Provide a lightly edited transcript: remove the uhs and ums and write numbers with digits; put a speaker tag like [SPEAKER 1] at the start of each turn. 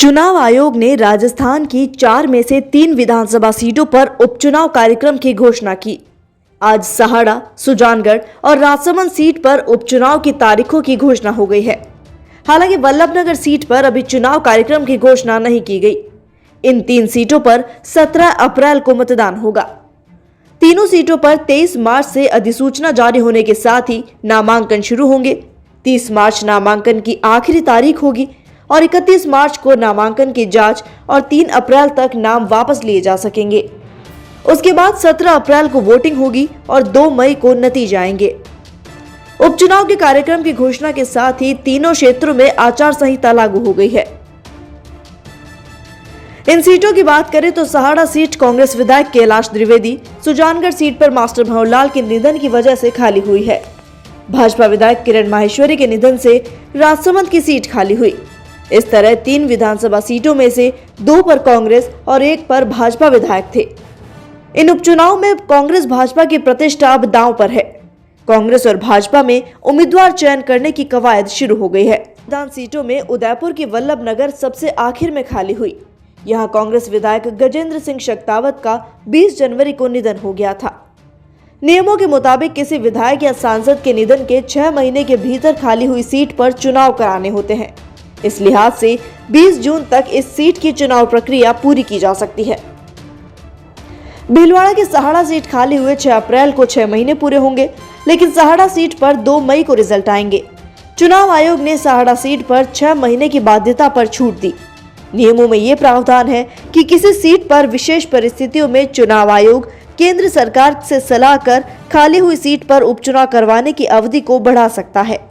[SPEAKER 1] चुनाव आयोग ने राजस्थान की 4 में से 3 विधानसभा सीटों पर उपचुनाव कार्यक्रम की घोषणा की। आज सहाड़ा, सुजानगढ़ और राजसमंद सीट पर उपचुनाव की तारीखों की घोषणा हो गई है। हालांकि वल्लभनगर सीट पर अभी चुनाव कार्यक्रम की घोषणा नहीं की गई। इन 3 सीटों पर 17 अप्रैल को मतदान होगा। तीनों सीटों पर 23 मार्च से अधिसूचना जारी होने के साथ ही नामांकन शुरू होंगे। 30 मार्च नामांकन की आखिरी तारीख होगी और 31 मार्च को नामांकन की जांच और 3 अप्रैल तक नाम वापस लिए जा सकेंगे। उसके बाद 17 अप्रैल को वोटिंग होगी और 2 मई को नतीजे आएंगे। उपचुनाव के कार्यक्रम की घोषणा के साथ ही तीनों क्षेत्रों में आचार संहिता लागू हो गई है। इन सीटों की बात करें तो सहाड़ा सीट कांग्रेस विधायक कैलाश द्विवेदी, सुजानगढ़ सीट पर मास्टर भंवरलाल के निधन की वजह से खाली हुई है। भाजपा विधायक किरण माहेश्वरी के निधन से राजसमंद की सीट खाली हुई। इस तरह 3 विधानसभा सीटों में से 2 पर कांग्रेस और 1 पर भाजपा विधायक थे। इन उपचुनाव में कांग्रेस भाजपा की प्रतिष्ठा अब दांव पर है। कांग्रेस और भाजपा में उम्मीदवार चयन करने की कवायद शुरू हो गई है। विधान सीटों में उदयपुर की वल्लभनगर सबसे आखिर में खाली हुई। यहां कांग्रेस विधायक गजेंद्र सिंह शक्तावत का 20 जनवरी को निधन हो गया था। नियमों के मुताबिक किसी विधायक या सांसद के निधन के 6 महीने के भीतर खाली हुई सीट पर चुनाव कराने होते हैं। इस लिहाज से 20 जून तक इस सीट की चुनाव प्रक्रिया पूरी की जा सकती है। भीलवाड़ा की सहाड़ा सीट खाली हुए 6 अप्रैल को 6 महीने पूरे होंगे, लेकिन सहाड़ा सीट पर 2 मई को रिजल्ट आएंगे। चुनाव आयोग ने सहाड़ा सीट पर 6 महीने की बाध्यता पर छूट दी। नियमों में ये प्रावधान है कि किसी सीट पर विशेष परिस्थितियों में चुनाव आयोग केंद्र सरकार से सलाह कर खाली हुई सीट पर उपचुनाव करवाने की अवधि को बढ़ा सकता है।